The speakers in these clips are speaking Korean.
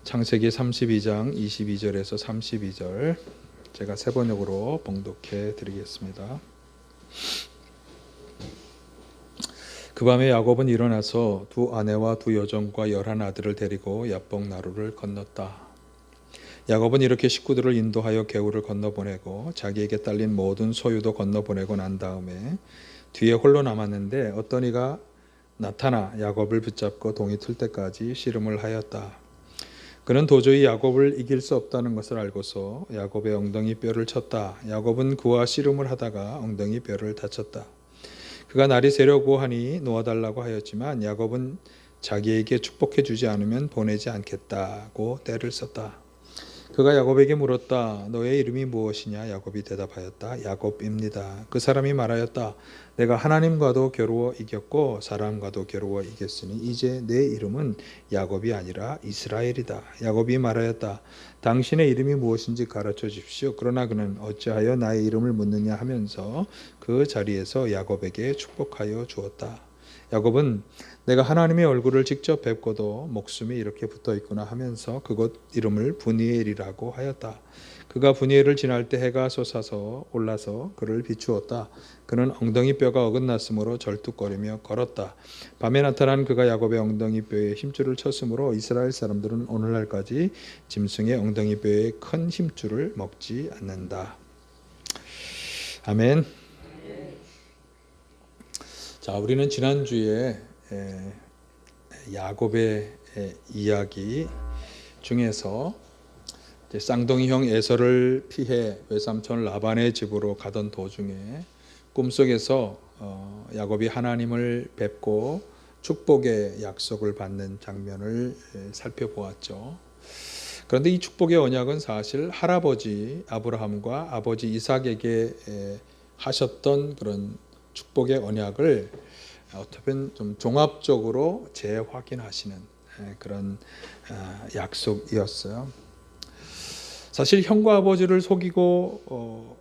창세기 32장 22절에서 32절 제가 세 번역으로 봉독해 드리겠습니다. 그 밤에 야곱은 일어나서 두 아내와 두 여종과 11 아들을 데리고 야복 나루를 건넜다. 야곱은 이렇게 식구들을 인도하여 개울을 건너보내고 자기에게 딸린 모든 소유도 건너보내고 난 다음에 뒤에 홀로 남았는데 어떤 이가 나타나 야곱을 붙잡고 동이 틀 때까지 씨름을 하였다. 그는 도저히 야곱을 이길 수 없다는 것을 알고서 야곱의 엉덩이 뼈를 쳤다. 야곱은 그와 씨름을 하다가 엉덩이 뼈를 다쳤다. 그가 날이 새려고 하니 놓아달라고 하였지만 야곱은 자기에게 축복해 주지 않으면 보내지 않겠다고 떼를 썼다. 그가 야곱에게 물었다. 너의 이름이 무엇이냐? 야곱이 대답하였다. 야곱입니다. 그 사람이 말하였다. 내가 하나님과도 겨루어 이겼고 사람과도 겨루어 이겼으니 이제 내 이름은 야곱이 아니라 이스라엘이다. 야곱이 말하였다. 당신의 이름이 무엇인지 가르쳐 주십시오. 그러나 그는 어찌하여 나의 이름을 묻느냐 하면서 그 자리에서 야곱에게 축복하여 주었다. 야곱은 내가 하나님의 얼굴을 직접 뵙고도 목숨이 이렇게 붙어 있구나 하면서 그곳 이름을 브니엘이라고 하였다. 그가 브니엘을 지날 때 해가 솟아서 올라서 그를 비추었다. 그는 엉덩이 뼈가 어긋났으므로 절뚝거리며 걸었다. 밤에 나타난 그가 야곱의 엉덩이 뼈에 힘줄을 쳤으므로 이스라엘 사람들은 오늘날까지 짐승의 엉덩이 뼈에 큰 힘줄을 먹지 않는다. 아멘. 자, 우리는 지난주에 야곱의 이야기 중에서 쌍둥이 형 에서를 피해 외삼촌 라반의 집으로 가던 도중에 꿈속에서 야곱이 하나님을 뵙고 축복의 약속을 받는 장면을 살펴보았죠. 그런데 이 축복의 언약은 사실 할아버지 아브라함과 아버지 이삭에게 하셨던 그런 축복의 언약을 어떻게 보면 좀 종합적으로 재확인하시는 그런 약속이었어요. 사실 형과 아버지를 속이고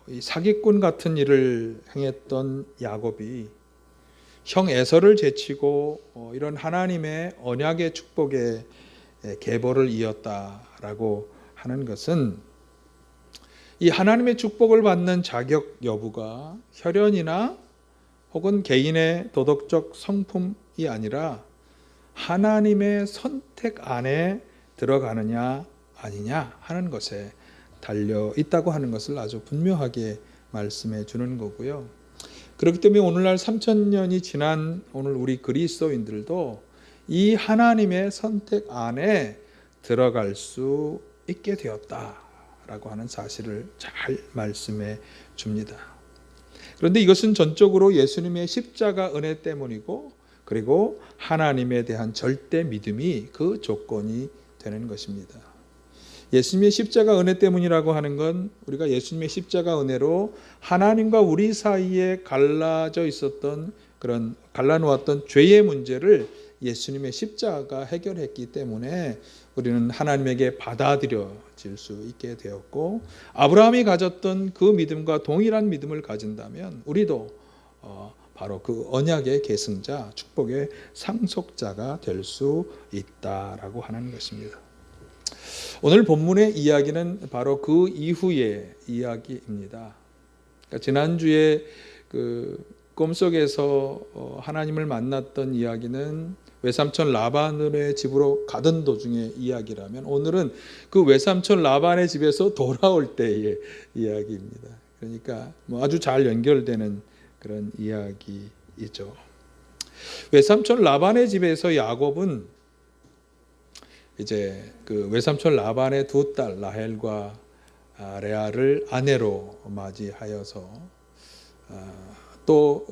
이 사기꾼 같은 일을 행했던 야곱이 형 에서를 제치고 이런 하나님의 언약의 축복의 계보를 이었다라고 하는 것은 이 하나님의 축복을 받는 자격 여부가 혈연이나 혹은 개인의 도덕적 성품이 아니라 하나님의 선택 안에 들어가느냐 아니냐 하는 것에 달려 있다고 하는 것을 아주 분명하게 말씀해 주는 거고요. 그렇기 때문에 오늘날 3000년이 지난 오늘 우리 그리스도인들도 이 하나님의 선택 안에 들어갈 수 있게 되었다라고 하는 사실을 잘 말씀해 줍니다. 그런데 이것은 전적으로 예수님의 십자가 은혜 때문이고 그리고 하나님에 대한 절대 믿음이 그 조건이 되는 것입니다. 예수님의 십자가 은혜 때문이라고 하는 건 우리가 예수님의 십자가 은혜로 하나님과 우리 사이에 갈라져 있었던 그런 갈라놓았던 죄의 문제를 예수님의 십자가가 해결했기 때문에 우리는 하나님에게 받아들여질 수 있게 되었고 아브라함이 가졌던 그 믿음과 동일한 믿음을 가진다면 우리도 바로 그 언약의 계승자, 축복의 상속자가 될 수 있다라고 하는 것입니다. 오늘 본문의 이야기는 바로 그 이후의 이야기입니다. 그러니까 지난주에 그 꿈속에서 하나님을 만났던 이야기는 외삼촌 라반의 집으로 가던 도중의 이야기라면 오늘은 그 외삼촌 라반의 집에서 돌아올 때의 이야기입니다. 그러니까 아주 잘 연결되는 그런 이야기이죠. 외삼촌 라반의 집에서 야곱은 이제 그 외삼촌 라반의 두 딸 라헬과 레아를 아내로 맞이하여서 또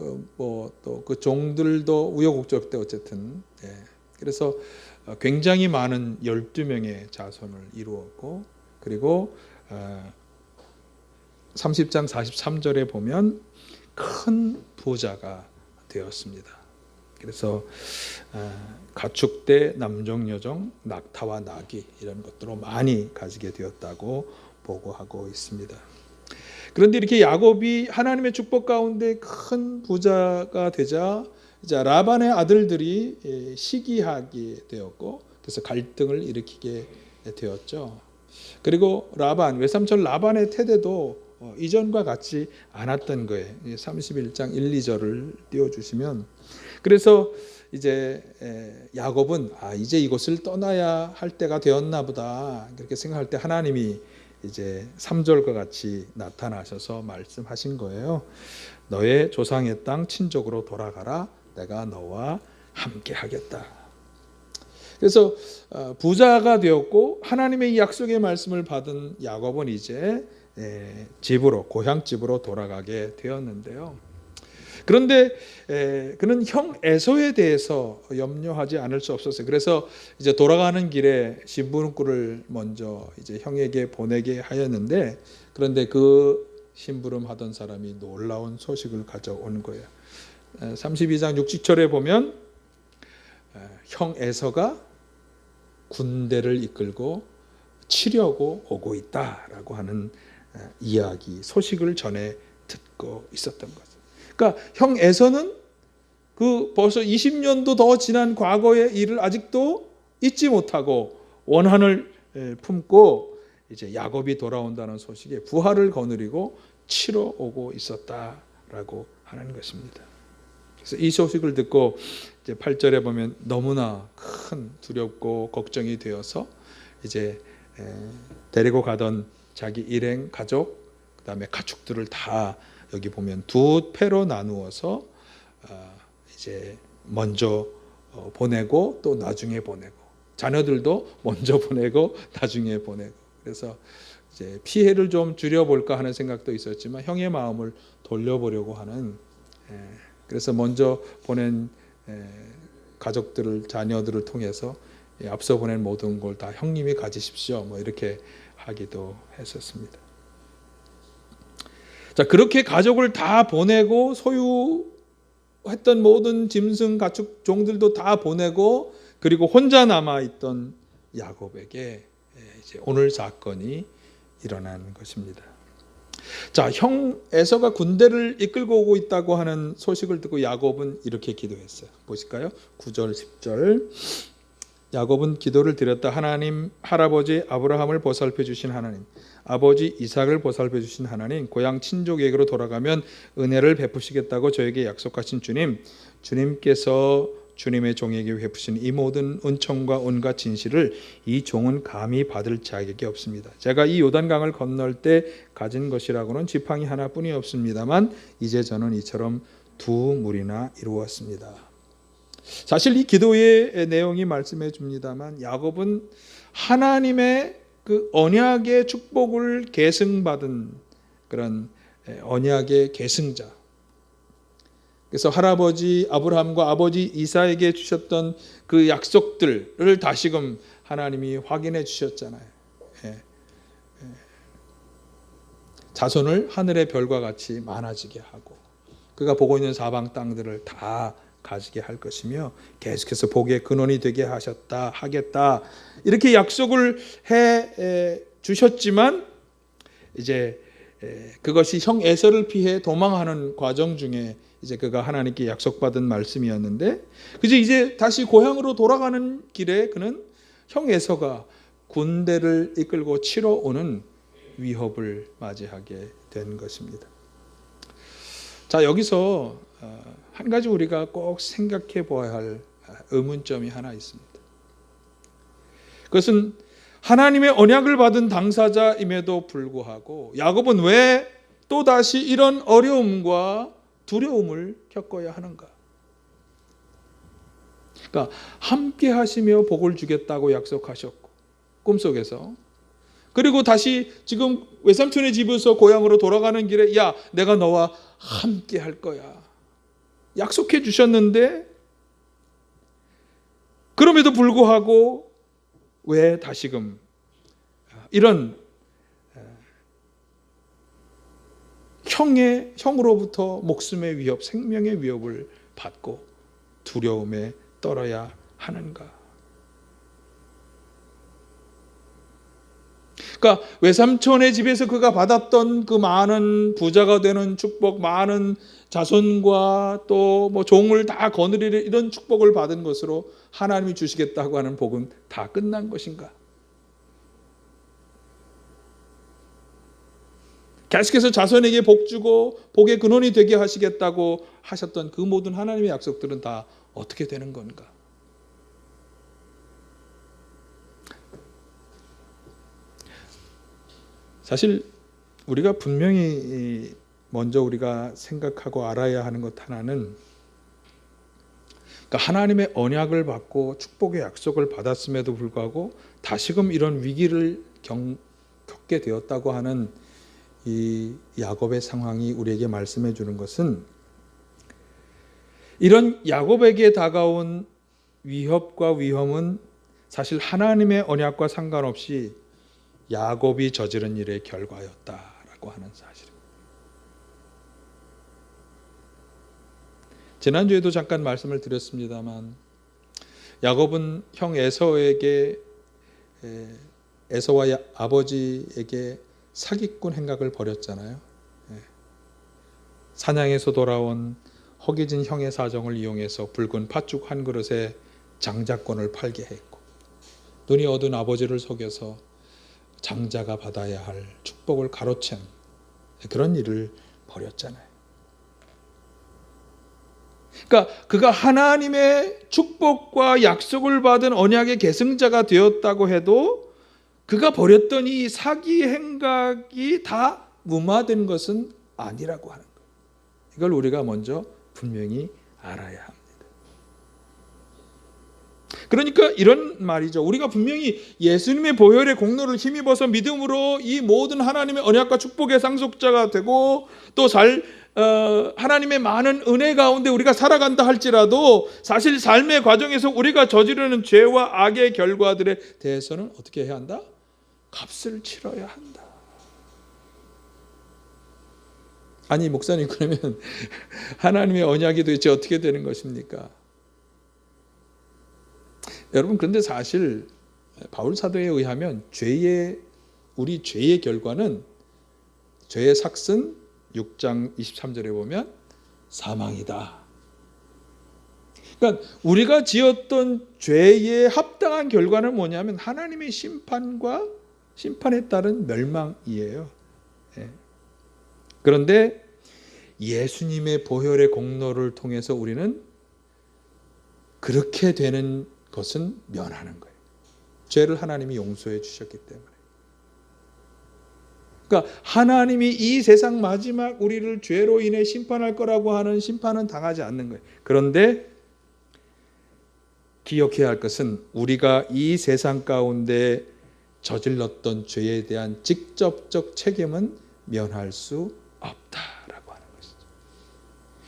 그 종들도 우여곡절 때 어쨌든 그래서 굉장히 많은 12명의 자손을 이루었고 그리고 30장 43절에 보면 큰 부자가 되었습니다. 그래서 가축대, 남종, 여종, 낙타와 나귀 이런 것들로 많이 가지게 되었다고 보고하고 있습니다. 그런데 이렇게 야곱이 하나님의 축복 가운데 큰 부자가 되자 이제 라반의 아들들이 시기하게 되었고 그래서 갈등을 일으키게 되었죠. 그리고 라반, 외삼촌 라반의 태도도 이전과 같지 않았던 거예요. 31장 1, 2절을 띄워주시면, 그래서 이제 야곱은 이제 이곳을 떠나야 할 때가 되었나 보다 그렇게 생각할 때 하나님이 이제 3절과 같이 나타나셔서 말씀하신 거예요. 너의 조상의 땅 친족으로 돌아가라. 내가 너와 함께 하겠다. 그래서 부자가 되었고 하나님의 약속의 말씀을 받은 야곱은 이제 집으로, 고향 집으로 돌아가게 되었는데요. 그런데 그는 형 에서에 대해서 염려하지 않을 수 없었어요. 그래서 이제 돌아가는 길에 심부름꾼을 먼저 이제 형에게 보내게 하였는데, 그런데 그 심부름하던 사람이 놀라운 소식을 가져온 거예요. 32장 6, 7절에 보면 형 에서가 군대를 이끌고 치려고 오고 있다라고 하는 이야기, 소식을 전해 듣고 있었던 거죠. 그러니까 형 에서는 그 벌써 20년도 더 지난 과거의 일을 아직도 잊지 못하고 원한을 품고 이제 야곱이 돌아온다는 소식에 부활을 거느리고 치러 오고 있었다라고 하는 것입니다. 그래서 이 소식을 듣고 이제 8절에 보면 너무나 큰 두렵고 걱정이 되어서 이제 데리고 가던 자기 일행 가족, 그다음에 가축들을 다 여기 보면 두 패로 나누어서 이제 먼저 보내고 또 나중에 보내고, 자녀들도 먼저 보내고 나중에 보내고, 그래서 이제 피해를 좀 줄여볼까 하는 생각도 있었지만 형의 마음을 돌려보려고 하는, 그래서 먼저 보낸 가족들을, 자녀들을 통해서 앞서 보낸 모든 걸 다 형님이 가지십시오, 뭐 이렇게 하기도 했었습니다. 자, 그렇게 가족을 다 보내고 소유했던 모든 짐승, 가축, 종들도 다 보내고, 그리고 혼자 남아 있던 야곱에게 이제 오늘 사건이 일어난 것입니다. 자, 형 에서가 군대를 이끌고 오고 있다고 하는 소식을 듣고 야곱은 이렇게 기도했어요. 보실까요? 9절, 10절. 야곱은 기도를 드렸다. 하나님, 할아버지 아브라함을 보살펴 주신 하나님, 아버지 이삭을 보살펴 주신 하나님, 고향 친족에게로 돌아가면 은혜를 베푸시겠다고 저에게 약속하신 주님, 주님께서 주님의 종에게 베푸신 이 모든 은총과 온갖 진실을 이 종은 감히 받을 자격이 없습니다. 제가 이 요단강을 건널 때 가진 것이라고는 지팡이 하나뿐이 없습니다만 이제 저는 이처럼 두 무리나 이루었습니다. 사실 이 기도의 내용이 말씀해 줍니다만 야곱은 하나님의 그 언약의 축복을 계승받은 그런 언약의 계승자, 그래서 할아버지 아브라함과 아버지 이삭에게 주셨던 그 약속들을 다시금 하나님이 확인해 주셨잖아요. 자손을 하늘의 별과 같이 많아지게 하고 그가 보고 있는 사방 땅들을 다 가지게 할 것이며 계속해서 복의 근원이 되게 하겠다 이렇게 약속을 해 주셨지만 이제 그것이 형 에서를 피해 도망하는 과정 중에 이제 그가 하나님께 약속받은 말씀이었는데, 그저 이제 다시 고향으로 돌아가는 길에 그는 형 에서가 군대를 이끌고 치러 오는 위협을 맞이하게 된 것입니다. 자, 여기서 한 가지 우리가 꼭 생각해 보아야 할 의문점이 하나 있습니다. 그것은 하나님의 언약을 받은 당사자임에도 불구하고 야곱은 왜 또다시 이런 어려움과 두려움을 겪어야 하는가? 그러니까 함께 하시며 복을 주겠다고 약속하셨고 꿈속에서, 그리고 다시 지금 외삼촌의 집에서 고향으로 돌아가는 길에 야, 내가 너와 함께 할 거야 약속해 주셨는데, 그럼에도 불구하고 왜 다시금 이런 형으로부터 목숨의 위협, 생명의 위협을 받고 두려움에 떨어야 하는가? 그러니까 외삼촌의 집에서 그가 받았던 그 많은 부자가 되는 축복, 많은 자손과 또 뭐 종을 다 거느리는 이런 축복을 받은 것으로 하나님이 주시겠다고 하는 복은 다 끝난 것인가? 계속해서 자손에게 복 주고 복의 근원이 되게 하시겠다고 하셨던 그 모든 하나님의 약속들은 다 어떻게 되는 건가? 사실 우리가 분명히 먼저 우리가 생각하고 알아야 하는 것 하나는, 그러니까 하나님의 언약을 받고 축복의 약속을 받았음에도 불구하고 다시금 이런 위기를 겪게 되었다고 하는 이 야곱의 상황이 우리에게 말씀해 주는 것은, 이런 야곱에게 다가온 위협과 위험은 사실 하나님의 언약과 상관없이 야곱이 저지른 일의 결과였다라고 하는 사실입니다. 지난주에도 잠깐 말씀을 드렸습니다만, 야곱은 형 에서에게, 에서와 아버지에게 사기꾼 행각을 벌였잖아요. 사냥에서 돌아온 허기진 형의 사정을 이용해서 붉은 팥죽 한 그릇에 장자권을 팔게 했고, 눈이 어두운 아버지를 속여서 장자가 받아야 할 축복을 가로챈 그런 일을 벌였잖아요. 그러니까 그가 하나님의 축복과 약속을 받은 언약의 계승자가 되었다고 해도 그가 벌였던 이 사기 행각이 다 무마된 것은 아니라고 하는 거예요. 이걸 우리가 먼저 분명히 알아야 합니다. 그러니까 이런 말이죠. 우리가 분명히 예수님의 보혈의 공로를 힘입어서 믿음으로 이 모든 하나님의 언약과 축복의 상속자가 되고 또 하나님의 많은 은혜 가운데 우리가 살아간다 할지라도 사실 삶의 과정에서 우리가 저지르는 죄와 악의 결과들에 대해서는 어떻게 해야 한다? 값을 치러야 한다. 아니 목사님, 그러면 하나님의 언약이 도대체 어떻게 되는 것입니까? 여러분, 그런데 사실 바울 사도에 의하면 우리 죄의 결과는, 죄의 삭은 6장 23절에 보면 사망이다. 그러니까 우리가 지었던 죄의 합당한 결과는 뭐냐면 하나님의 심판에 따른 멸망이에요. 그런데 예수님의 보혈의 공로를 통해서 우리는 그렇게 되는 것은 면하는 거예요. 죄를 하나님이 용서해 주셨기 때문에. 그러니까 하나님이 이 세상 마지막 우리를 죄로 인해 심판할 거라고 하는 심판은 당하지 않는 거예요. 그런데 기억해야 할 것은 우리가 이 세상 가운데 저질렀던 죄에 대한 직접적 책임은 면할 수 없다라고 하는 것이죠.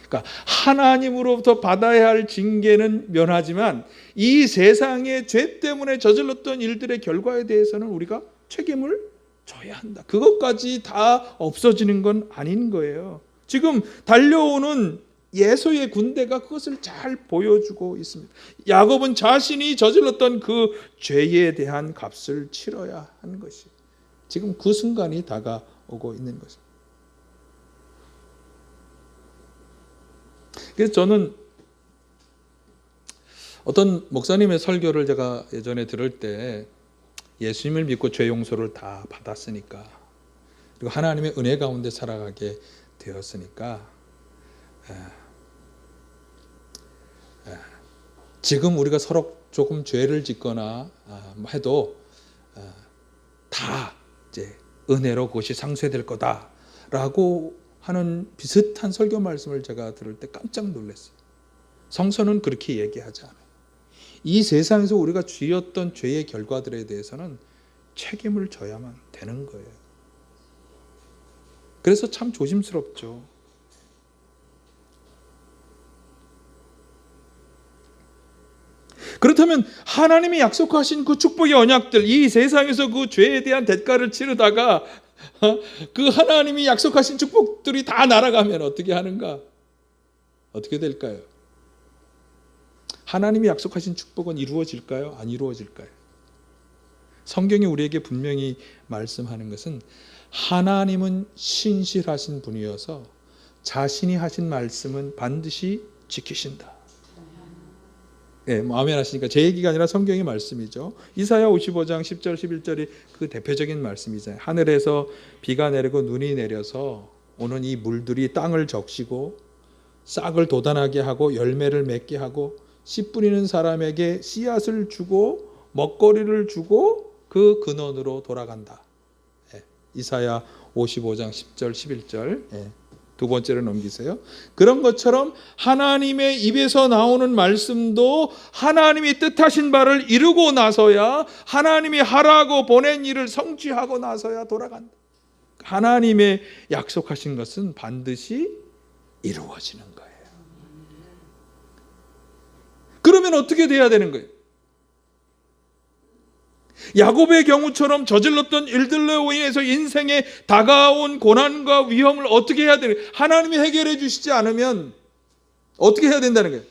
그러니까 하나님으로부터 받아야 할 징계는 면하지만 이 세상의 죄 때문에 저질렀던 일들의 결과에 대해서는 우리가 책임을 져야 한다. 그것까지 다 없어지는 건 아닌 거예요. 지금 달려오는 예수의 군대가 그것을 잘 보여주고 있습니다. 야곱은 자신이 저질렀던 그 죄에 대한 값을 치러야 하는 것이 지금 그 순간이 다가오고 있는 것입니다. 그래서 저는 어떤 목사님의 설교를 제가 예전에 들을 때, 예수님을 믿고 죄 용서를 다 받았으니까, 그리고 하나님의 은혜 가운데 살아가게 되었으니까 지금 우리가 서로 조금 죄를 짓거나 해도 다 이제 은혜로 그것이 상쇄될 거다라고 하는 비슷한 설교 말씀을 제가 들을 때 깜짝 놀랐어요. 성서는 그렇게 얘기하지 않아요. 이 세상에서 우리가 지었던 죄의 결과들에 대해서는 책임을 져야만 되는 거예요. 그래서 참 조심스럽죠. 그렇다면 하나님이 약속하신 그 축복의 언약들, 이 세상에서 그 죄에 대한 대가를 치르다가 그 하나님이 약속하신 축복들이 다 날아가면 어떻게 하는가? 어떻게 될까요? 하나님이 약속하신 축복은 이루어질까요? 안 이루어질까요? 성경이 우리에게 분명히 말씀하는 것은 하나님은 신실하신 분이어서 자신이 하신 말씀은 반드시 지키신다. 예, 아멘 하시니까 제 얘기가 아니라 성경의 말씀이죠. 이사야 55장 10절 11절이 그 대표적인 말씀이잖아요. 하늘에서 비가 내리고 눈이 내려서 오는 이 물들이 땅을 적시고 싹을 돋아나게 하고 열매를 맺게 하고 씨 뿌리는 사람에게 씨앗을 주고 먹거리를 주고 그 근원으로 돌아간다. 예, 이사야 55장 10절 11절. 예. 두 번째로 넘기세요. 그런 것처럼 하나님의 입에서 나오는 말씀도 하나님이 뜻하신 바를 이루고 나서야, 하나님이 하라고 보낸 일을 성취하고 나서야 돌아간다. 하나님의 약속하신 것은 반드시 이루어지는 거예요. 그러면 어떻게 돼야 되는 거예요? 야곱의 경우처럼 저질렀던 일들로 인해서 인생에 다가온 고난과 위험을 어떻게 해야 되는 거예요? 하나님이 해결해 주시지 않으면 어떻게 해야 된다는 거예요?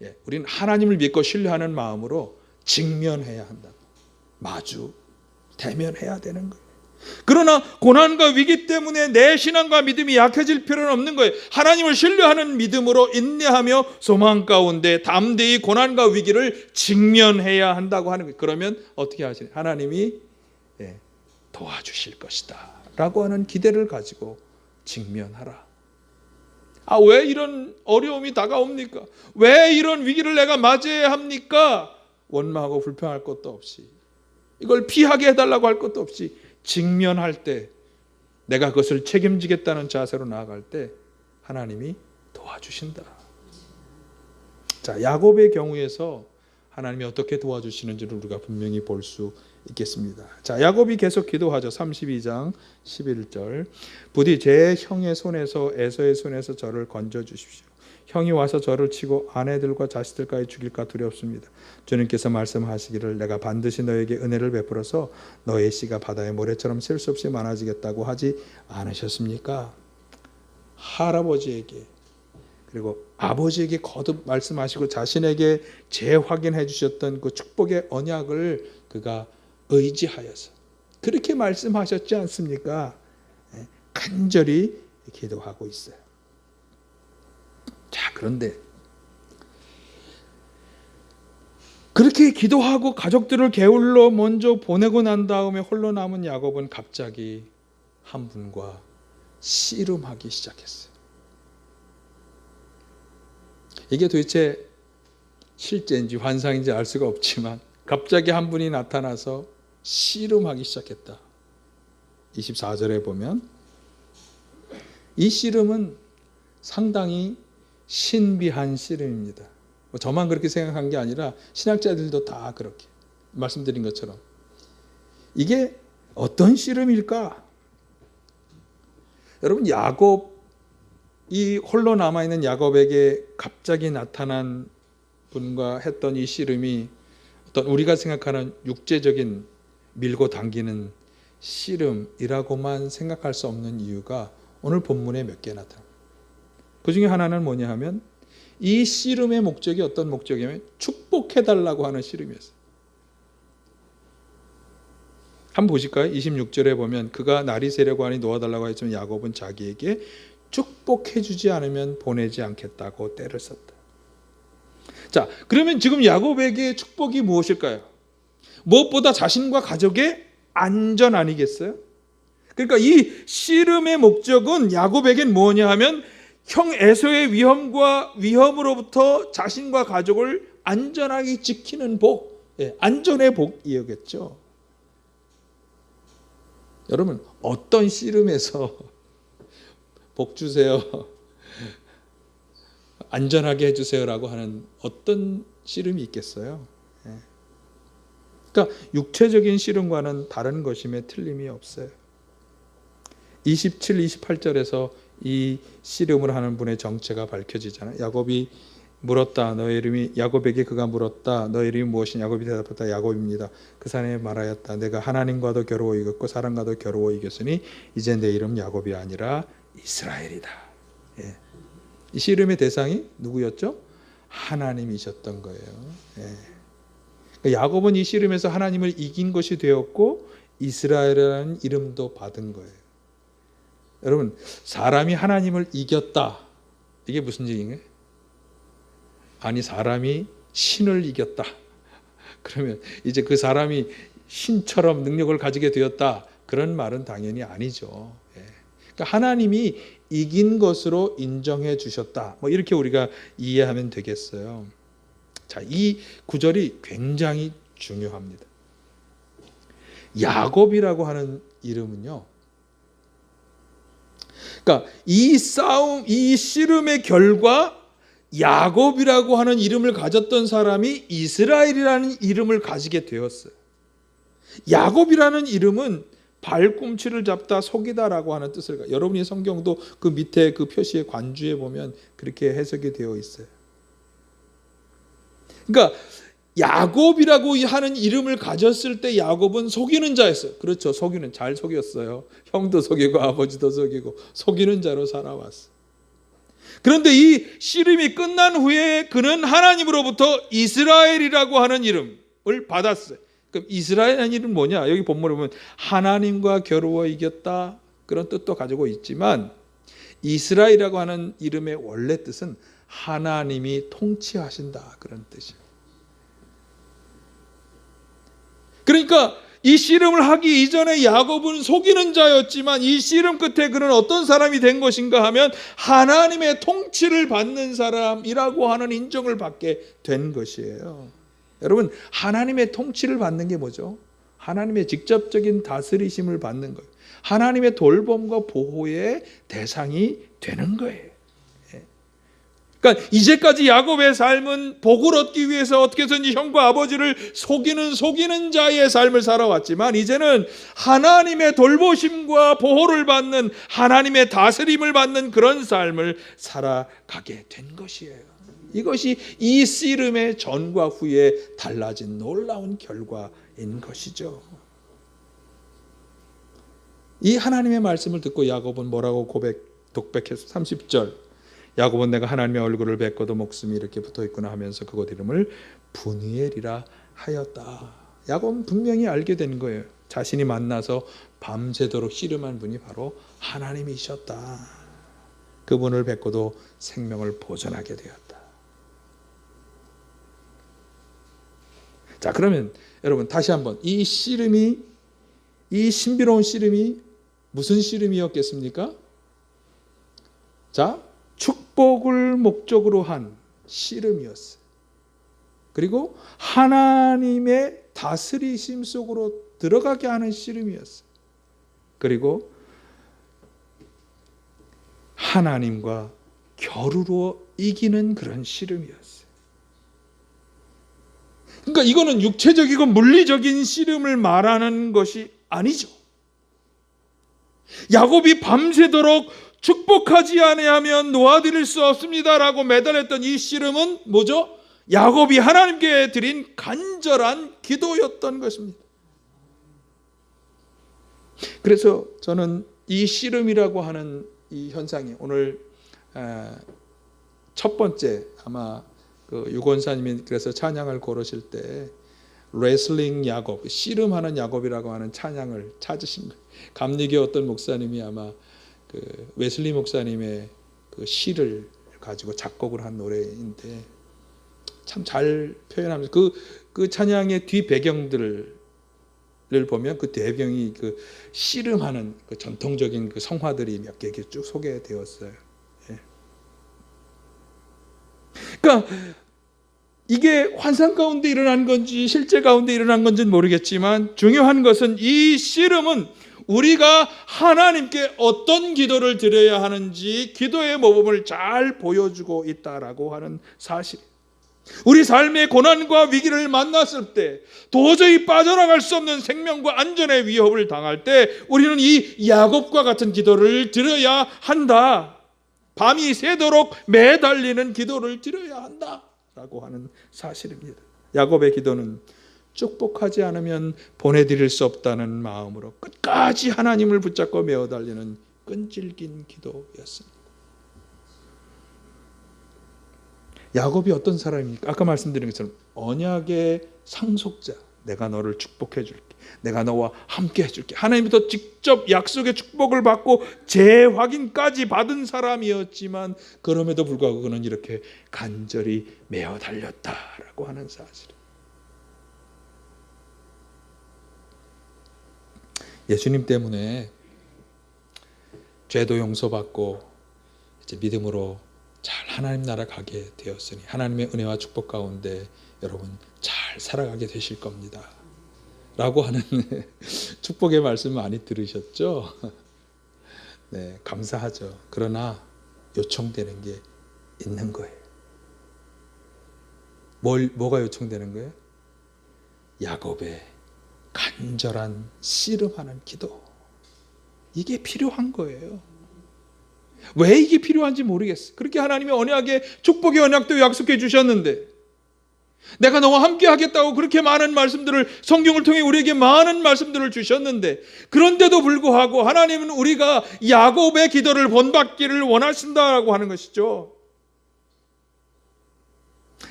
예, 우리는 하나님을 믿고 신뢰하는 마음으로 직면해야 한다. 마주 대면해야 되는 거예요. 그러나 고난과 위기 때문에 내 신앙과 믿음이 약해질 필요는 없는 거예요. 하나님을 신뢰하는 믿음으로 인내하며 소망 가운데 담대히 고난과 위기를 직면해야 한다고 하는 거예요. 그러면 어떻게 하시나요? 하나님이 도와주실 것이다 라고 하는 기대를 가지고 직면하라. 왜 이런 어려움이 다가옵니까? 왜 이런 위기를 내가 맞이해야 합니까? 원망하고 불평할 것도 없이, 이걸 피하게 해달라고 할 것도 없이 직면할 때, 내가 그것을 책임지겠다는 자세로 나아갈 때 하나님이 도와주신다. 자, 야곱의 경우에서 하나님이 어떻게 도와주시는지를 우리가 분명히 볼 수 있겠습니다. 자, 야곱이 계속 기도하죠. 32장 11절. 부디 제 형의 손에서 에서의 손에서 저를 건져 주십시오. 형이 와서 저를 치고 아내들과 자식들까지 죽일까 두렵습니다. 주님께서 말씀하시기를 내가 반드시 너에게 은혜를 베풀어서 너의 씨가 바다의 모래처럼 셀 수 없이 많아지겠다고 하지 않으셨습니까? 할아버지에게 그리고 아버지에게 거듭 말씀하시고 자신에게 재확인해 주셨던 그 축복의 언약을 그가 의지하여서 그렇게 말씀하셨지 않습니까? 간절히 기도하고 있어요. 자, 그런데 그렇게 기도하고 가족들을 게을러 먼저 보내고 난 다음에 홀로 남은 야곱은 갑자기 한 분과 씨름하기 시작했어요. 이게 도대체 실제인지 환상인지 알 수가 없지만 갑자기 한 분이 나타나서 씨름하기 시작했다. 24절에 보면 이 씨름은 상당히 신비한 씨름입니다. 저만 그렇게 생각한 게 아니라 신학자들도 다 그렇게 말씀드린 것처럼 이게 어떤 씨름일까? 여러분, 야곱이 홀로 남아있는 야곱에게 갑자기 나타난 분과 했던 이 씨름이 어떤 우리가 생각하는 육체적인 밀고 당기는 씨름이라고만 생각할 수 없는 이유가 오늘 본문에 몇 개 나타납니다. 그 중에 하나는 뭐냐 하면 이 씨름의 목적이 어떤 목적이냐면 축복해달라고 하는 씨름이었어요. 한번 보실까요? 26절에 보면 그가 날이 새려고 하니 놓아달라고 했지만 야곱은 자기에게 축복해주지 않으면 보내지 않겠다고 때를 썼다. 자, 그러면 지금 야곱에게 축복이 무엇일까요? 무엇보다 자신과 가족의 안전 아니겠어요? 그러니까 이 씨름의 목적은 야곱에겐 뭐냐 하면 형 에서의 위험으로부터 자신과 가족을 안전하게 지키는 복, 안전의 복이었겠죠. 여러분, 어떤 씨름에서 복 주세요, 안전하게 해주세요라고 하는 어떤 씨름이 있겠어요? 그러니까 육체적인 씨름과는 다른 것임에 틀림이 없어요. 27, 28절에서 이 씨름을 하는 분의 정체가 밝혀지잖아요. 야곱이 물었다. 너의 이름이 야곱에게 그가 물었다. 너의 이름이 무엇이냐? 야곱이 대답했다. 야곱입니다. 그 사람이 말하였다. 내가 하나님과도 겨루어 이겼고 사람과도 겨루어 이겼으니 이제 내 이름 야곱이 아니라 이스라엘이다. 예. 이 씨름의 대상이 누구였죠? 하나님이셨던 거예요. 예. 야곱은 이 씨름에서 하나님을 이긴 것이 되었고 이스라엘이라는 이름도 받은 거예요. 여러분, 사람이 하나님을 이겼다. 이게 무슨 얘기인가요? 아니, 사람이 신을 이겼다. 그러면 이제 그 사람이 신처럼 능력을 가지게 되었다. 그런 말은 당연히 아니죠. 그러니까 하나님이 이긴 것으로 인정해 주셨다. 뭐 이렇게 우리가 이해하면 되겠어요. 자, 이 구절이 굉장히 중요합니다. 야곱이라고 하는 이름은요. 그러니까 이 싸움, 이 씨름의 결과 야곱이라고 하는 이름을 가졌던 사람이 이스라엘이라는 이름을 가지게 되었어요. 야곱이라는 이름은 발꿈치를 잡다, 속이다라고 하는 뜻을 여러분이 성경도 그 밑에 그 표시의 관주에 보면 그렇게 해석이 되어 있어요. 그러니까 야곱이라고 하는 이름을 가졌을 때 야곱은 속이는 자였어요. 그렇죠. 속이는, 잘 속였어요. 형도 속이고 아버지도 속이고 속이는 자로 살아왔어요. 그런데 이 씨름이 끝난 후에 그는 하나님으로부터 이스라엘이라고 하는 이름을 받았어요. 그럼 이스라엘이라는 이름은 뭐냐? 여기 본문에 보면 하나님과 겨루어 이겼다, 그런 뜻도 가지고 있지만 이스라엘이라고 하는 이름의 원래 뜻은 하나님이 통치하신다, 그런 뜻이에요. 그러니까 이 씨름을 하기 이전에 야곱은 속이는 자였지만 이 씨름 끝에 그는 어떤 사람이 된 것인가 하면 하나님의 통치를 받는 사람이라고 하는 인정을 받게 된 것이에요. 여러분, 하나님의 통치를 받는 게 뭐죠? 하나님의 직접적인 다스리심을 받는 거예요. 하나님의 돌봄과 보호의 대상이 되는 거예요. 그러니까 이제까지 야곱의 삶은 복을 얻기 위해서 어떻게 해서든지 형과 아버지를 속이는 자의 삶을 살아왔지만 이제는 하나님의 돌보심과 보호를 받는, 하나님의 다스림을 받는 그런 삶을 살아가게 된 것이에요. 이것이 이 씨름의 전과 후에 달라진 놀라운 결과인 것이죠. 이 하나님의 말씀을 듣고 야곱은 뭐라고 독백해서 30절, 야곱은 내가 하나님의 얼굴을 뵙고도 목숨이 이렇게 붙어있구나 하면서 그곳 이름을 분이엘이라 하였다. 야곱은 분명히 알게 된 거예요. 자신이 만나서 밤새도록 씨름한 분이 바로 하나님이셨다. 그분을 뵙고도 생명을 보존하게 되었다. 자, 그러면 여러분 다시 한번 이 씨름이, 이 신비로운 씨름이 무슨 씨름이었겠습니까? 자, 축복을 목적으로 한 씨름이었어요. 그리고 하나님의 다스리심 속으로 들어가게 하는 씨름이었어요. 그리고 하나님과 겨루어 이기는 그런 씨름이었어요. 그러니까 이거는 육체적이고 물리적인 씨름을 말하는 것이 아니죠. 야곱이 밤새도록 축복하지 아니하면 놓아드릴 수 없습니다라고 매달렸던 이 씨름은 뭐죠? 야곱이 하나님께 드린 간절한 기도였던 것입니다. 그래서 저는 이 씨름이라고 하는 이 현상이 오늘 첫 번째, 아마 그 유권사님이 그래서 찬양을 고르실 때 레슬링 야곱, 씨름하는 야곱이라고 하는 찬양을 찾으신 거예요. 감리교 어떤 목사님이 아마 그 웨슬리 목사님의 그 시를 가지고 작곡을 한 노래인데 참 잘 표현하면서 그 찬양의 뒤 배경들을 보면 그 배경이 그 씨름하는 그 전통적인 그 성화들이 몇 개 이렇게 쭉 소개되었어요. 예. 그러니까 이게 환상 가운데 일어난 건지 실제 가운데 일어난 건지는 모르겠지만 중요한 것은 이 씨름은 우리가 하나님께 어떤 기도를 드려야 하는지 기도의 모범을 잘 보여주고 있다라고 하는 사실. 우리 삶의 고난과 위기를 만났을 때 도저히 빠져나갈 수 없는 생명과 안전의 위협을 당할 때 우리는 이 야곱과 같은 기도를 드려야 한다. 밤이 새도록 매달리는 기도를 드려야 한다라고 하는 사실입니다. 야곱의 기도는 축복하지 않으면 보내드릴 수 없다는 마음으로 끝까지 하나님을 붙잡고 메어 달리는 끈질긴 기도였습니다. 야곱이 어떤 사람입니까? 아까 말씀드린 것처럼 언약의 상속자. 내가 너를 축복해 줄게. 내가 너와 함께 해줄게. 하나님부터 직접 약속의 축복을 받고 재확인까지 받은 사람이었지만 그럼에도 불구하고 그는 이렇게 간절히 매어 달렸다라고 하는 사실. 예수님 때문에 죄도 용서받고 이제 믿음으로 잘 하나님 나라 가게 되었으니 하나님의 은혜와 축복 가운데 여러분 잘 살아가게 되실 겁니다. 라고 하는 축복의 말씀 많이 들으셨죠? 네, 감사하죠. 그러나 요청되는 게 있는 거예요. 뭐가 요청되는 거예요? 야곱의 간절한 씨름하는 기도. 이게 필요한 거예요. 왜 이게 필요한지 모르겠어요. 그렇게 하나님의 언약의 축복의 언약도 약속해 주셨는데 내가 너와 함께 하겠다고 그렇게 많은 말씀들을 성경을 통해 우리에게 많은 말씀들을 주셨는데 그런데도 불구하고 하나님은 우리가 야곱의 기도를 본받기를 원하신다라고 하는 것이죠.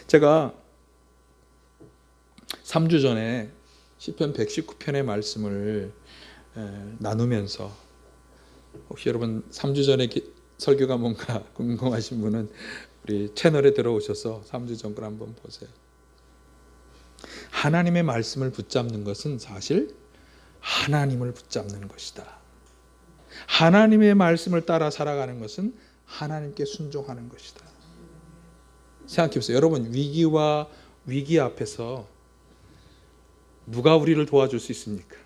제가 3주 전에 시편 119편의 말씀을 나누면서 혹시 여러분 3주 전에 설교가 뭔가 궁금하신 분은 우리 채널에 들어오셔서 3주 전 걸 한번 보세요. 하나님의 말씀을 붙잡는 것은 사실 하나님을 붙잡는 것이다. 하나님의 말씀을 따라 살아가는 것은 하나님께 순종하는 것이다. 생각해 보세요. 여러분 위기와 위기 앞에서 누가 우리를 도와줄 수 있습니까?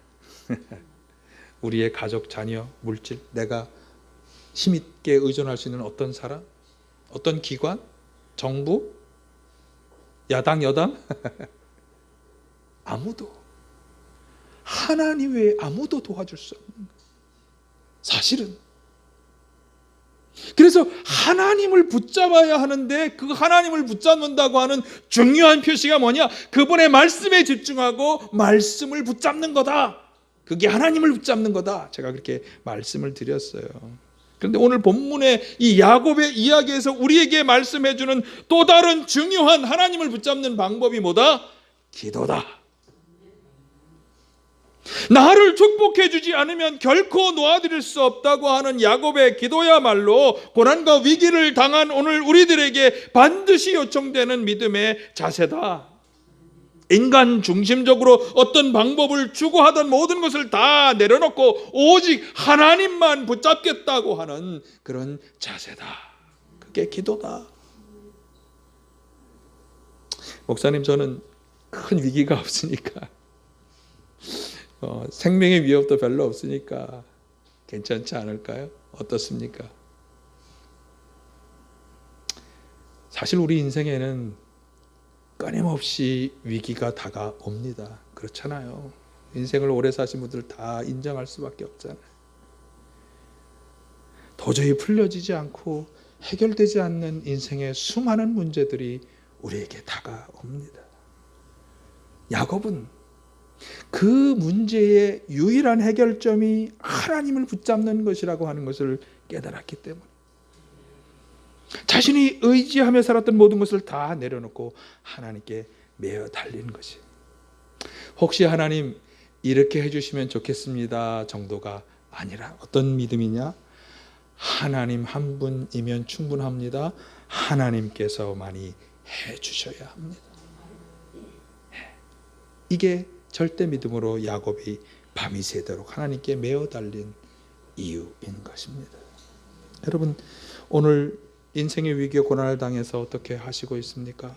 우리의 가족, 자녀, 물질, 내가 힘있게 의존할 수 있는 어떤 사람, 어떤 기관, 정부, 야당, 여당 아무도 하나님 외에 아무도 도와줄 수 없는 거예요. 사실은 그래서 하나님을 붙잡아야 하는데 그 하나님을 붙잡는다고 하는 중요한 표시가 뭐냐? 그분의 말씀에 집중하고 말씀을 붙잡는 거다. 그게 하나님을 붙잡는 거다. 제가 그렇게 말씀을 드렸어요. 그런데 오늘 본문의 이 야곱의 이야기에서 우리에게 말씀해 주는 또 다른 중요한 하나님을 붙잡는 방법이 뭐다? 기도다. 나를 축복해 주지 않으면 결코 놓아드릴 수 없다고 하는 야곱의 기도야말로 고난과 위기를 당한 오늘 우리들에게 반드시 요청되는 믿음의 자세다. 인간 중심적으로 어떤 방법을 추구하던 모든 것을 다 내려놓고 오직 하나님만 붙잡겠다고 하는 그런 자세다. 그게 기도다. 목사님, 저는 큰 위기가 없으니까 생명의 위협도 별로 없으니까 괜찮지 않을까요? 어떻습니까? 사실 우리 인생에는 끊임없이 위기가 다가옵니다. 그렇잖아요. 인생을 오래 사신 분들 다 인정할 수밖에 없잖아요. 도저히 풀려지지 않고 해결되지 않는 인생의 수많은 문제들이 우리에게 다가옵니다. 야곱은 그 문제의 유일한 해결점이 하나님을 붙잡는 것이라고 하는 것을 깨달았기 때문에 자신이 의지하며 살았던 모든 것을 다 내려놓고 하나님께 매어 달린 것이. 혹시 하나님 이렇게 해주시면 좋겠습니다 정도가 아니라 어떤 믿음이냐? 하나님 한 분이면 충분합니다. 하나님께서만이 해주셔야 합니다. 이게 절대 믿음으로 야곱이 밤이 새도록 하나님께 매어 달린 이유인 것입니다. 여러분, 오늘 인생의 위기와 고난을 당해서 어떻게 하시고 있습니까?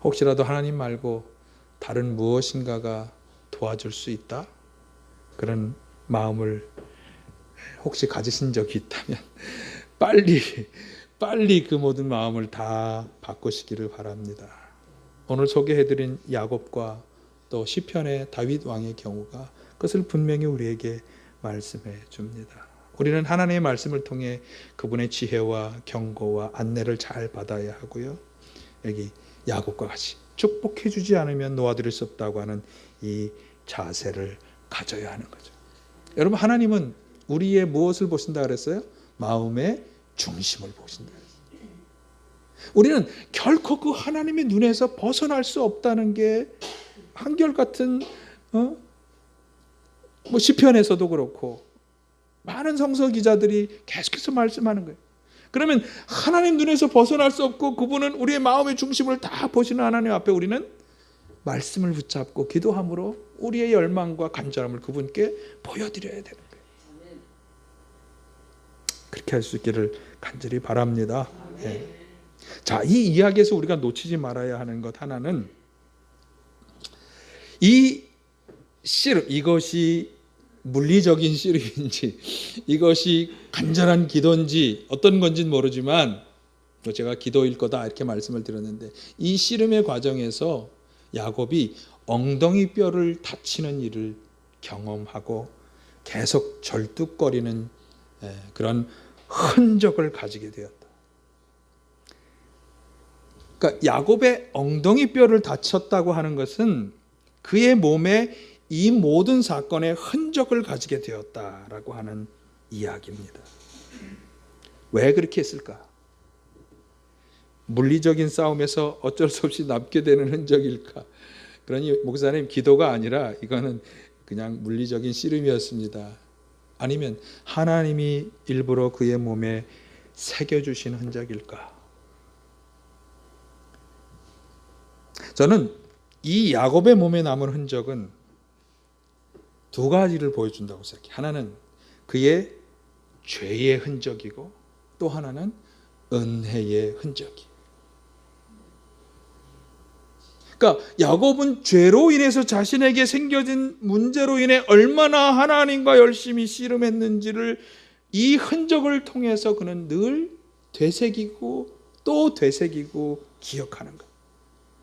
혹시라도 하나님 말고 다른 무엇인가가 도와줄 수 있다? 그런 마음을 혹시 가지신 적이 있다면 빨리 그 모든 마음을 다 바꾸시기를 바랍니다. 오늘 소개해드린 야곱과 또 시편의 다윗 왕의 경우가 그것을 분명히 우리에게 말씀해 줍니다. 우리는 하나님의 말씀을 통해 그분의 지혜와 경고와 안내를 잘 받아야 하고요. 여기 야곱과 같이 축복해 주지 않으면 놓아드릴 수 없다고 하는 이 자세를 가져야 하는 거죠. 여러분, 하나님은 우리의 무엇을 보신다 그랬어요? 마음의 중심을 보신다 그랬어요. 우리는 결코 그 하나님의 눈에서 벗어날 수 없다는 게 한결같은 시편에서도 그렇고 많은 성서 기자들이 계속해서 말씀하는 거예요. 그러면 하나님 눈에서 벗어날 수 없고 그분은 우리의 마음의 중심을 다 보시는 하나님 앞에 우리는 말씀을 붙잡고 기도함으로 우리의 열망과 간절함을 그분께 보여드려야 되는 거예요. 그렇게 할 수 있기를 간절히 바랍니다. 네. 자, 이 이야기에서 우리가 놓치지 말아야 하는 것 하나는 이 씨름, 이것이 물리적인 씨름인지 이것이 간절한 기도인지 어떤 건지는 모르지만 제가 기도일 거다 이렇게 말씀을 드렸는데 이 씨름의 과정에서 야곱이 엉덩이 뼈를 다치는 일을 경험하고 계속 절뚝거리는 그런 흔적을 가지게 되었다. 그러니까 야곱의 엉덩이 뼈를 다쳤다고 하는 것은 그의 몸에 이 모든 사건의 흔적을 가지게 되었다라고 하는 이야기입니다. 왜 그렇게 했을까? 물리적인 싸움에서 어쩔 수 없이 남게 되는 흔적일까? 그러니 목사님, 기도가 아니라 이거는 그냥 물리적인 씨름이었습니다. 아니면 하나님이 일부러 그의 몸에 새겨주신 흔적일까? 저는 이 야곱의 몸에 남은 흔적은 두 가지를 보여준다고 생각해요. 하나는 그의 죄의 흔적이고 또 하나는 은혜의 흔적이에요. 그러니까 야곱은 죄로 인해서 자신에게 생겨진 문제로 인해 얼마나 하나님과 열심히 씨름했는지를 이 흔적을 통해서 그는 늘 되새기고 또 되새기고 기억하는 것.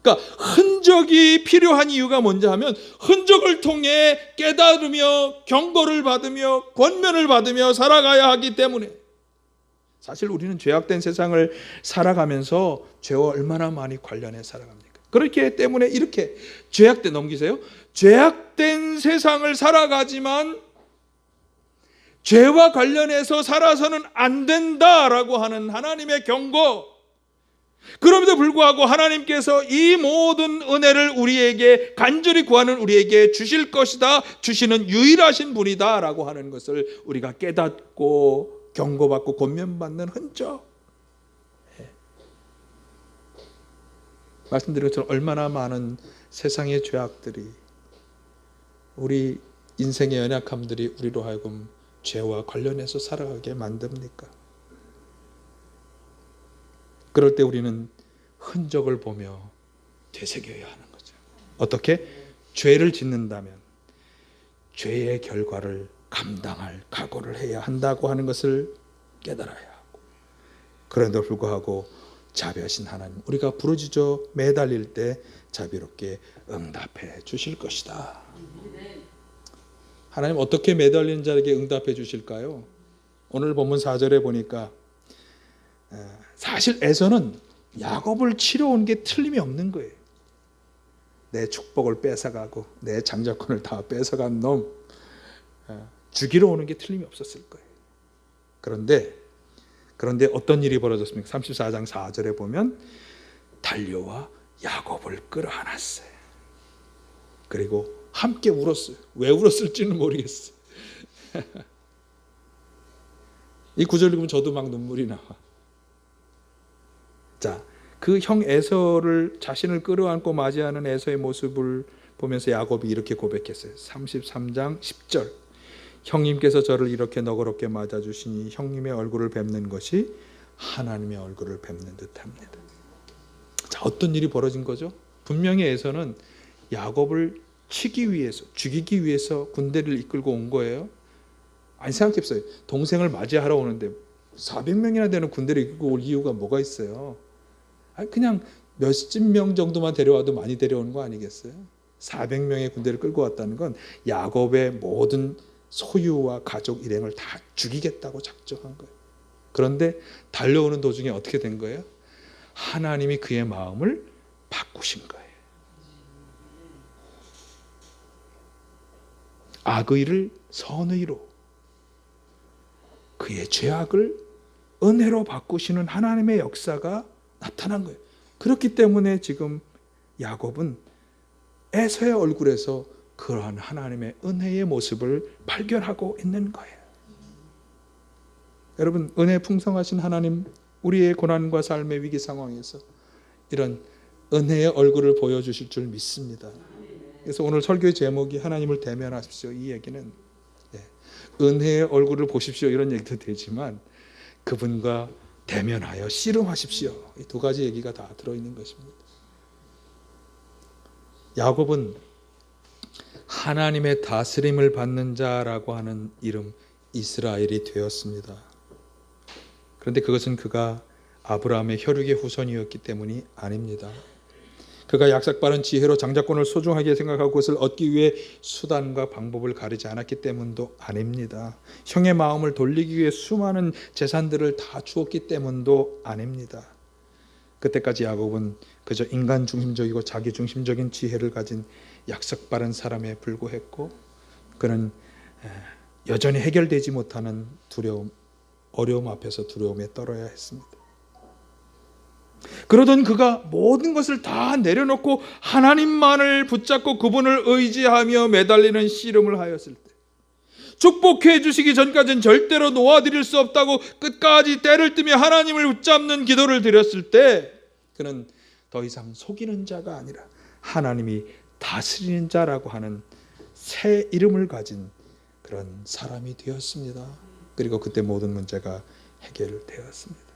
그러니까 흔적이 필요한 이유가 뭔지 하면 흔적을 통해 깨달으며 경고를 받으며 권면을 받으며 살아가야 하기 때문에. 사실 우리는 죄악된 세상을 살아가면서 죄와 얼마나 많이 관련해 살아갑니까? 그렇기 때문에 이렇게 죄악된, 넘기세요. 죄악된 세상을 살아가지만 죄와 관련해서 살아서는 안 된다라고 하는 하나님의 경고. 그럼에도 불구하고 하나님께서 이 모든 은혜를 우리에게 간절히 구하는 우리에게 주실 것이다, 주시는 유일하신 분이다 라고 하는 것을 우리가 깨닫고 경고받고 권면받는 흔적. 말씀드린 것처럼 얼마나 많은 세상의 죄악들이, 우리 인생의 연약함들이 우리로 하여금 죄와 관련해서 살아가게 만듭니까? 그럴 때 우리는 흔적을 보며 되새겨야 하는 거죠. 어떻게? 죄를 짓는다면 죄의 결과를 감당할 각오를 해야 한다고 하는 것을 깨달아야 하고, 그런데도 불구하고 자비하신 하나님, 우리가 부르짖어 매달릴 때 자비롭게 응답해 주실 것이다. 하나님 어떻게 매달리는 자에게 응답해 주실까요? 오늘 본문 4절에 보니까 사실 에서는 야곱을 치러온 게 틀림이 없는 거예요. 내 축복을 뺏어가고 내 장자권을 다 뺏어간 놈 죽이러 오는 게 틀림이 없었을 거예요. 그런데 어떤 일이 벌어졌습니까? 34장 4절에 보면 달려와 야곱을 끌어안았어요. 그리고 함께 울었어요. 왜 울었을지는 모르겠어요. 이 구절 읽으면 저도 막 눈물이 나와. 자, 그 형 에서를, 자신을 끌어안고 맞이하는 에서의 모습을 보면서 야곱이 이렇게 고백했어요. 33장 10절. 형님께서 저를 이렇게 너그럽게 맞아주시니 형님의 얼굴을 뵙는 것이 하나님의 얼굴을 뵙는 듯합니다. 자, 어떤 일이 벌어진 거죠? 분명히 에서는 야곱을 치기 위해서, 죽이기 위해서 군대를 이끌고 온 거예요. 아니, 생각해보세요. 동생을 맞이하러 오는데 400명이나 되는 군대를 이끌고 올 이유가 뭐가 있어요? 그냥 몇십 명 정도만 데려와도 많이 데려오는 거 아니겠어요? 400명의 군대를 끌고 왔다는 건 야곱의 모든 소유와 가족 일행을 다 죽이겠다고 작정한 거예요. 그런데 달려오는 도중에 어떻게 된 거예요? 하나님이 그의 마음을 바꾸신 거예요. 악의를 선의로, 그의 죄악을 은혜로 바꾸시는 하나님의 역사가 나타난 거예요. 그렇기 때문에 지금 야곱은 에서의 얼굴에서 그러한 하나님의 은혜의 모습을 발견하고 있는 거예요. 여러분, 은혜 풍성하신 하나님, 우리의 고난과 삶의 위기 상황에서 이런 은혜의 얼굴을 보여주실 줄 믿습니다. 그래서 오늘 설교의 제목이 하나님을 대면하십시오. 이 얘기는 은혜의 얼굴을 보십시오 이런 얘기도 되지만 그분과 대면하여 씨름하십시오. 이 두 가지 얘기가 다 들어있는 것입니다. 야곱은 하나님의 다스림을 받는 자라고 하는 이름 이스라엘이 되었습니다. 그런데 그것은 그가 아브라함의 혈육의 후손이었기 때문이 아닙니다. 그가 약삭빠른 지혜로 장자권을 소중하게 생각하고 그것을 얻기 위해 수단과 방법을 가리지 않았기 때문도 아닙니다. 형의 마음을 돌리기 위해 수많은 재산들을 다 주었기 때문도 아닙니다. 그때까지 야곱은 그저 인간 중심적이고 자기 중심적인 지혜를 가진 약삭빠른 사람에 불과했고 그는 여전히 해결되지 못하는 두려움, 어려움 앞에서 두려움에 떨어야 했습니다. 그러던 그가 모든 것을 다 내려놓고 하나님만을 붙잡고 그분을 의지하며 매달리는 씨름을 하였을 때, 축복해 주시기 전까지는 절대로 놓아드릴 수 없다고 끝까지 때를 뜨며 하나님을 붙잡는 기도를 드렸을 때 그는 더 이상 속이는 자가 아니라 하나님이 다스리는 자라고 하는 새 이름을 가진 그런 사람이 되었습니다. 그리고 그때 모든 문제가 해결되었습니다.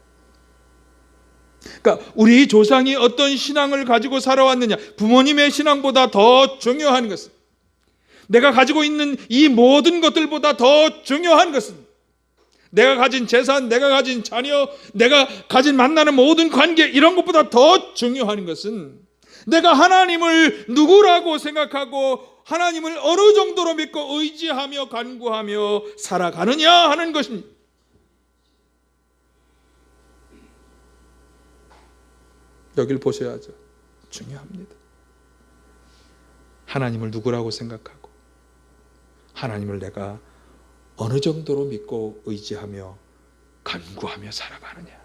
그러니까 우리 조상이 어떤 신앙을 가지고 살아왔느냐, 부모님의 신앙보다 더 중요한 것은, 내가 가지고 있는 이 모든 것들보다 더 중요한 것은, 내가 가진 재산, 내가 가진 자녀, 내가 가진 만나는 모든 관계, 이런 것보다 더 중요한 것은 내가 하나님을 누구라고 생각하고 하나님을 어느 정도로 믿고 의지하며 간구하며 살아가느냐 하는 것입니다. 여길 보셔야죠. 중요합니다. 하나님을 누구라고 생각하고 하나님을 내가 어느 정도로 믿고 의지하며 간구하며 살아가느냐.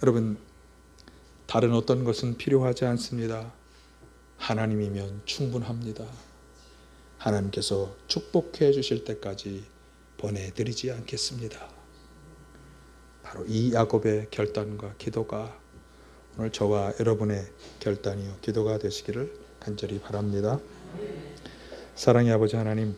여러분, 다른 어떤 것은 필요하지 않습니다. 하나님이면 충분합니다. 하나님께서 축복해 주실 때까지 보내드리지 않겠습니다. 바로 이 야곱의 결단과 기도가 오늘 저와 여러분의 결단이요 기도가 되시기를 간절히 바랍니다. 사랑의 아버지 하나님,